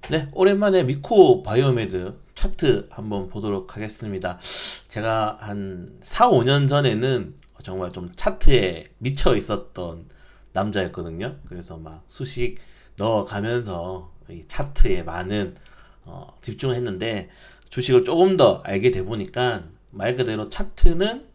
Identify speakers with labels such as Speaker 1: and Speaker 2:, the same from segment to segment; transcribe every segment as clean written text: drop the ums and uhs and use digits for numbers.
Speaker 1: 네, 오랜만에 미코 바이오메드 차트 한번 보도록 하겠습니다. 제가 한 4, 5년 전에는 정말 좀 차트에 미쳐 있었던 남자였거든요. 그래서 막 수식 넣어가면서 이 차트에 많은 집중을 했는데 주식을 조금 더 알게 돼 보니까 말 그대로 차트는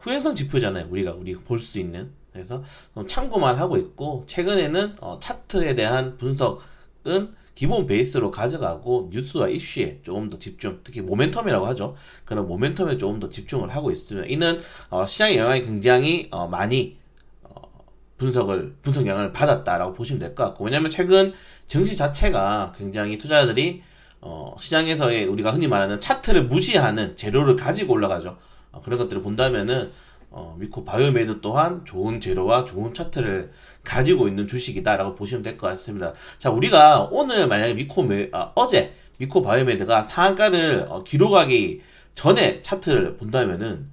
Speaker 1: 후행성 지표잖아요. 우리 볼 수 있는. 그래서 참고만 하고 있고 최근에는 차트에 대한 분석은 기본 베이스로 가져가고 뉴스와 이슈에 조금 더 집중, 특히 모멘텀이라고 하죠. 그런 모멘텀에 조금 더 집중을 하고 있으면 이는 시장의 영향이 굉장히 많이 분석 영향을 받았다라고 보시면 될 것 같고, 왜냐면 최근 증시 자체가 굉장히 투자자들이 시장에서의 우리가 흔히 말하는 차트를 무시하는 재료를 가지고 올라가죠. 그런 것들을 본다면은 미코 바이오메드 또한 좋은 재료와 좋은 차트를 가지고 있는 주식이다라고 보시면 될 것 같습니다. 자, 우리가 오늘 만약에 어제 미코 바이오메드가 상한가를 기록하기 전에 차트를 본다면은,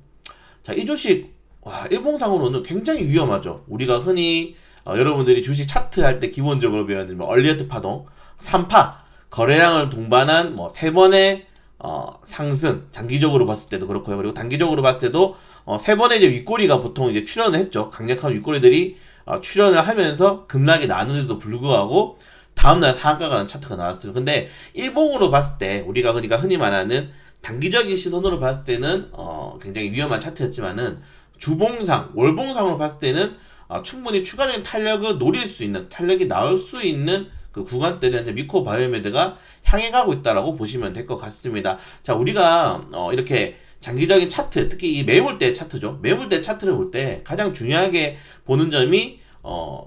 Speaker 1: 자, 이 주식 와, 일봉상으로는 굉장히 위험하죠. 우리가 흔히 여러분들이 주식 차트 할 때 기본적으로 배우는 뭐 얼리어트 파동, 3파, 거래량을 동반한 뭐 세 번의 상승, 장기적으로 봤을 때도 그렇고요. 그리고 단기적으로 봤을 때도 세 번의 이제 윗꼬리가 보통 이제 출현을 했죠. 강력한 윗꼬리들이 출현을 하면서 급락이 나누는데도 불구하고 다음날 상한가가 나는 차트가 나왔어요. 근데 일봉으로 봤을 때 우리가 그러니까 흔히 말하는 단기적인 시선으로 봤을 때는 굉장히 위험한 차트였지만은 주봉상, 월봉상으로 봤을 때는 충분히 추가적인 탄력을 노릴 수 있는, 탄력이 나올 수 있는 그 구간대를 이제 미코 바이오메드가 향해 가고 있다라고 보시면 될 것 같습니다. 자, 우리가 이렇게 장기적인 차트, 특히 이 매물대 차트죠. 매물대 차트를 볼 때 가장 중요하게 보는 점이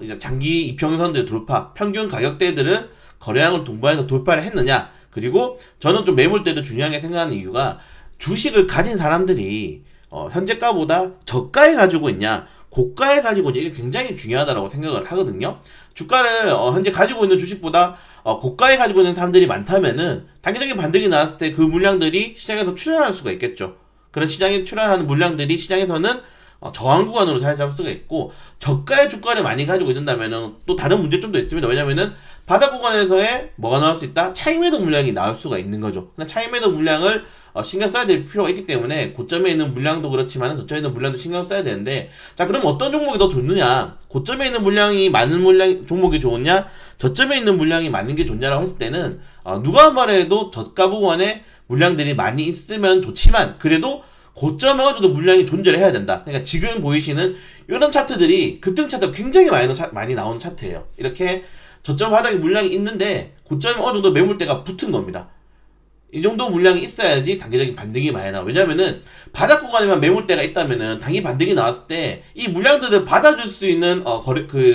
Speaker 1: 이제 장기 이평선들 돌파, 평균 가격대들은 거래량을 동반해서 돌파를 했느냐. 그리고 저는 좀 매물대도 중요하게 생각하는 이유가 주식을 가진 사람들이 현재가보다 저가에 가지고 있냐, 고가에 가지고 있냐, 이게 굉장히 중요하다고 생각을 하거든요. 주가를 현재 가지고 있는 주식보다 고가에 가지고 있는 사람들이 많다면은 단기적인 반등이 나왔을 때 그 물량들이 시장에서 출현할 수가 있겠죠. 그런 시장에 출현하는 물량들이 시장에서는 저항 구간으로 자리 잡을 수가 있고, 저가의 주가를 많이 가지고 있는다면은 또 다른 문제점도 있습니다. 왜냐면은 바닥 구간에서의 뭐가 나올 수 있다? 차익 매도 물량이 나올 수가 있는 거죠. 차익 매도 물량을 신경 써야 될 필요가 있기 때문에 고점에 있는 물량도 그렇지만 저점에 있는 물량도 신경 써야 되는데, 자, 그럼 어떤 종목이 더 좋느냐? 고점에 있는 물량이 많은 물량 종목이 좋으냐? 저점에 있는 물량이 많은 게 좋냐라고 했을 때는 누가 말해도 저가 부분에 물량들이 많이 있으면 좋지만 그래도 고점에 어느 정도 물량이 존재를 해야 된다. 그러니까 지금 보이시는 이런 차트들이 급등 차트가 굉장히 많이 나오는 차트예요. 이렇게 저점 바닥에 물량이 있는데 고점에 어느 정도 매물대가 붙은 겁니다. 이 정도 물량이 있어야지 단기적인 반등이 많이 나와. 왜냐면은 바닥 구간에만 매물대가 있다면은 단기 반등이 나왔을 때 이 물량들을 받아줄 수 있는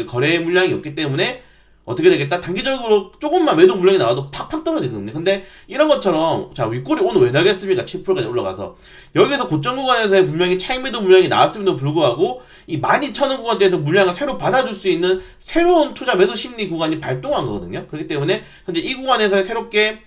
Speaker 1: 거래 물량이 없기 때문에 어떻게 되겠다? 단기적으로 조금만 매도 물량이 나와도 팍팍 떨어지거든요. 근데 이런 것처럼, 자, 윗골이 오늘 왜 나겠습니까? 7%까지 올라가서 여기서 고점 구간에서의 분명히 차익 매도 물량이 나왔음에도 불구하고 이 12,000원 구간대에서 물량을 새로 받아줄 수 있는 새로운 투자 매도 심리 구간이 발동한 거거든요. 그렇기 때문에 현재 이 구간에서 새롭게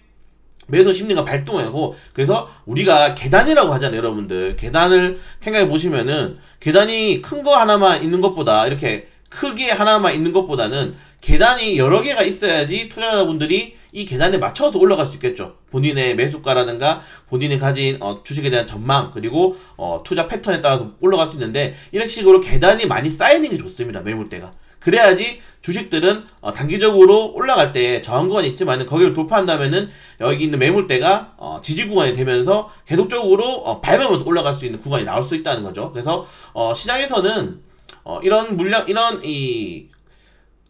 Speaker 1: 매도 심리가 발동하고, 그래서 우리가 계단이라고 하잖아요. 여러분들 계단을 생각해 보시면은 계단이 큰 거 하나만 있는 것보다, 이렇게 크게 하나만 있는 것보다는 계단이 여러 개가 있어야지 투자자분들이 이 계단에 맞춰서 올라갈 수 있겠죠. 본인의 매수가라든가 본인이 가진 주식에 대한 전망, 그리고 투자 패턴에 따라서 올라갈 수 있는데, 이런 식으로 계단이 많이 쌓이는 게 좋습니다. 매물대가. 그래야지 주식들은 단기적으로 올라갈 때 저항 구간이 있지만 거기를 돌파한다면은 여기 있는 매물대가 지지 구간이 되면서 계속적으로 밟으면서 올라갈 수 있는 구간이 나올 수 있다는 거죠. 그래서 시장에서는 이런 물량,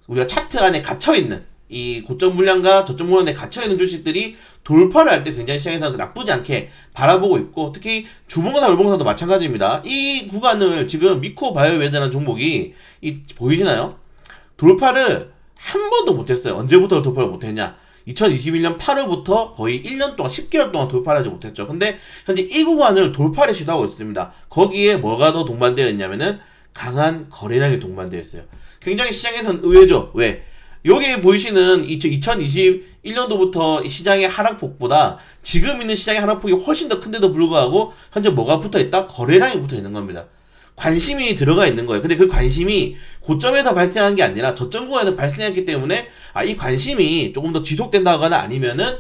Speaker 1: 우리가 차트 안에 갇혀있는 이 고점 물량과 저점 물량에 갇혀있는 주식들이 돌파를 할 때 굉장히 시장에서는 나쁘지 않게 바라보고 있고, 특히 주봉사, 월봉사도 마찬가지입니다. 이 구간을 지금 미코 바이오메드라는 종목이 보이시나요? 돌파를 한 번도 못했어요. 언제부터 돌파를 못했냐? 2021년 8월부터 거의 1년 동안, 10개월 동안 돌파를 하지 못했죠. 근데 현재 이 구간을 돌파를 시도하고 있습니다. 거기에 뭐가 더 동반되어 있냐면은 강한 거래량이 동반되어 있어요. 굉장히 시장에서는 의외죠. 왜? 여기 보이시는 2021년도부터 시장의 하락폭보다 지금 있는 시장의 하락폭이 훨씬 더 큰데도 불구하고 현재 뭐가 붙어있다? 거래량이 붙어있는 겁니다. 관심이 들어가 있는 거예요. 근데 그 관심이 고점에서 발생한 게 아니라 저점 구간에서 발생했기 때문에 이 관심이 조금 더 지속된다거나 아니면은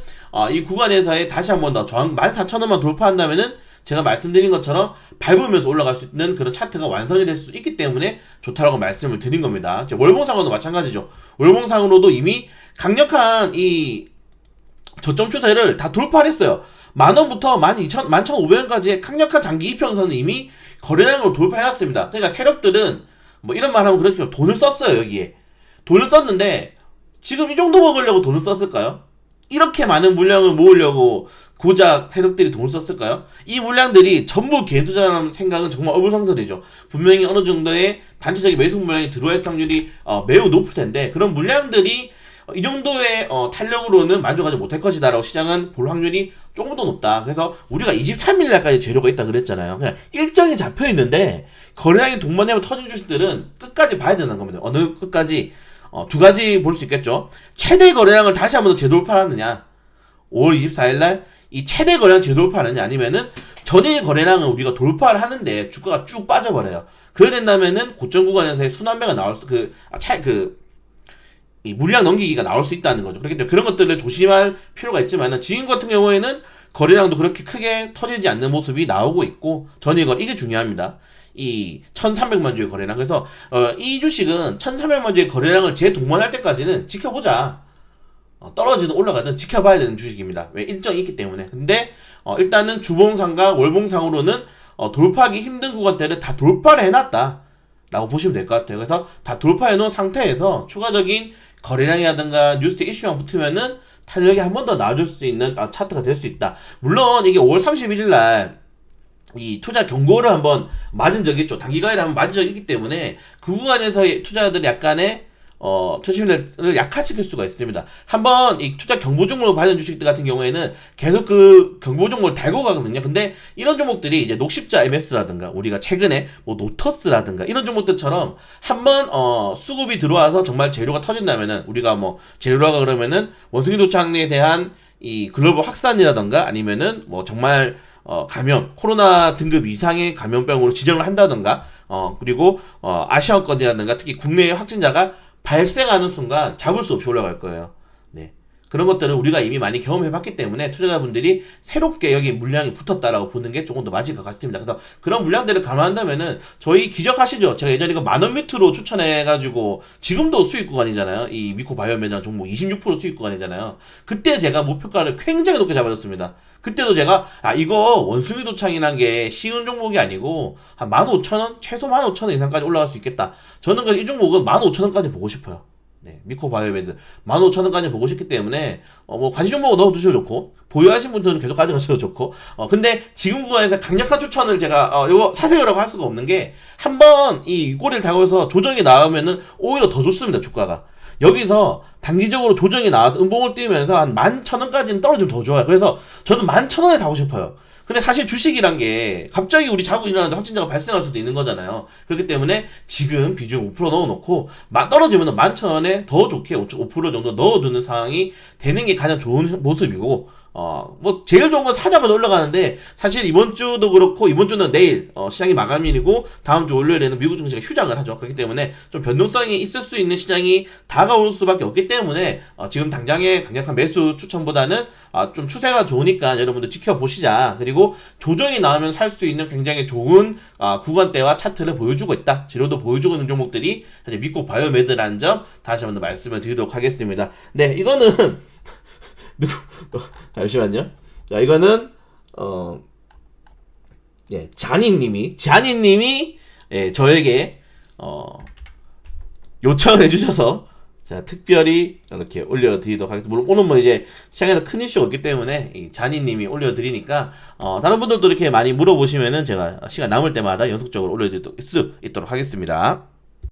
Speaker 1: 이 구간에서의 다시 한 번 더 저항 14,000원만 돌파한다면은 제가 말씀드린 것처럼 밟으면서 올라갈 수 있는 그런 차트가 완성이 될 수 있기 때문에 좋다라고 말씀을 드린 겁니다. 월봉상으로도 마찬가지죠. 월봉상으로도 이미 강력한 이 저점 추세를 다 돌파를 했어요. 10,000원부터 11,500원까지의 강력한 장기 이평선은 이미 거래량으로 돌파해놨습니다. 그러니까 세력들은 뭐 이런 말 하면 그렇죠. 돈을 썼어요. 여기에 돈을 썼는데 지금 이 정도 먹으려고 돈을 썼을까요? 이렇게 많은 물량을 모으려고 고작 세력들이 돈을 썼을까요? 이 물량들이 전부 개인 투자라는 생각은 정말 어불성설이죠. 분명히 어느 정도의 단체적인 매수 물량이 들어올 확률이 매우 높을 텐데 그런 물량들이 이 정도의 탄력으로는 만족하지 못할 것이다 라고 시장은 볼 확률이 조금 더 높다. 그래서 우리가 23일날까지 재료가 있다 그랬잖아요. 그냥 일정이 잡혀 있는데 거래량이 동반되면 터진 주식들은 끝까지 봐야 되는 겁니다. 어느 끝까지 두 가지 볼 수 있겠죠. 최대 거래량을 다시 한번 더 재돌파하느냐, 5월 24일날 이 최대 거래량 재돌파하느냐, 아니면은 전일 거래량을 우리가 돌파를 하는데 주가가 쭉 빠져버려요. 그래야 된다면은 고점 구간에서의 순환매가 나올 수 이 물량 넘기기가 나올 수 있다는 거죠. 그렇기 때문에 그런 것들을 조심할 필요가 있지만은 지금 같은 경우에는 거래량도 그렇게 크게 터지지 않는 모습이 나오고 있고 전일건 이게 중요합니다. 이 1,300만 주의 거래량. 그래서 이 주식은 1,300만 주의 거래량을 재동반할 때까지는 지켜보자. 떨어지든 올라가든 지켜봐야 되는 주식입니다. 왜? 일정이 있기 때문에. 근데 일단은 주봉상과 월봉상으로는 돌파하기 힘든 구간대를 다 돌파를 해놨다 라고 보시면 될 것 같아요. 그래서 다 돌파해 놓은 상태에서 추가적인 거래량이라든가 뉴스 이슈가 붙으면은 탄력이 한 번 더 나아질 수 있는 차트가 될 수 있다. 물론 이게 5월 31일 날 이 투자 경고를 한번 맞은 적이 있죠. 단기가에를 한번 맞은 적이 있기 때문에 그 구간에서의 투자자들이 약간의 투심을 약화시킬 수가 있습니다. 한번 이 투자 경보 종목을 받은 주식들 같은 경우에는 계속 그 경보 종목을 달고 가거든요. 근데 이런 종목들이 이제 녹십자 MS라든가 우리가 최근에 뭐 노터스라든가 이런 종목들처럼 한번 수급이 들어와서 정말 재료가 터진다면은 우리가 뭐 재료라고 그러면은 원숭이 도창에 대한 이 글로벌 확산이라든가 아니면은 뭐 정말 감염, 코로나 등급 이상의 감염병으로 지정을 한다든가, 그리고, 아시아권이라든가 특히 국내의 확진자가 발생하는 순간 잡을 수 없이 올라갈 거예요. 네. 그런 것들은 우리가 이미 많이 경험해봤기 때문에 투자자분들이 새롭게 여기 물량이 붙었다라고 보는 게 조금 더 맞을 것 같습니다. 그래서 그런 물량들을 감안한다면은 저희 기억하시죠? 제가 예전에 이거 10,000원 밑으로 추천해가지고 지금도 수익 구간이잖아요. 이 미코 바이오메드랑 종목 26% 수익 구간이잖아요. 그때 제가 목표가를 굉장히 높게 잡아줬습니다. 그때도 제가 이거 원숭이 도창이란 게 쉬운 종목이 아니고 한 15,000원? 최소 15,000원 이상까지 올라갈 수 있겠다. 저는 이 종목은 15,000원까지 보고 싶어요. 네, 미코 바이오메드 15,000원까지 보고 싶기 때문에 뭐 관심 종목을 넣어두셔도 좋고 보유하신 분들은 계속 가져가셔도 좋고 근데 지금 구간에서 강력한 추천을 제가 이거 사세요라고 할 수가 없는 게 한번 이 꼬리를 달고서 조정이 나오면은 오히려 더 좋습니다. 주가가 여기서 단기적으로 조정이 나와서 음봉을 띄우면서 한 11,000원까지는 떨어지면 더 좋아요. 그래서 저는 11,000원에 사고 싶어요. 근데 사실 주식이란 게 갑자기 우리 자고 일어나는데 확진자가 발생할 수도 있는 거잖아요. 그렇기 때문에 지금 비중 5% 넣어놓고 떨어지면 11,000원에 더 좋게 5% 정도 넣어두는 상황이 되는 게 가장 좋은 모습이고 뭐 제일 좋은 건 사자마자 올라가는데 사실 이번 주도 그렇고 이번 주는 내일 시장이 마감일이고 다음 주 월요일에는 미국 증시가 휴장을 하죠. 그렇기 때문에 좀 변동성이 있을 수 있는 시장이 다가올 수밖에 없기 때문에 지금 당장의 강력한 매수 추천보다는 좀 추세가 좋으니까 여러분들 지켜보시자. 그리고 조정이 나오면 살 수 있는 굉장히 좋은 구간대와 차트를 보여주고 있다. 재료도 보여주고 있는 종목들이 현재 미코 바이오메드라는 점 다시 한번 말씀을 드리도록 하겠습니다. 네, 이거는 잠시만요. 자, 이거는 자니님이 저에게 요청을 해주셔서 자 특별히 이렇게 올려드리도록 하겠습니다. 물론 오늘 뭐 이제 시장에서 큰 이슈가 없기 때문에 이 자니님이 올려드리니까 다른 분들도 이렇게 많이 물어보시면은 제가 시간 남을 때마다 연속적으로 올려드릴 수 있도록 하겠습니다.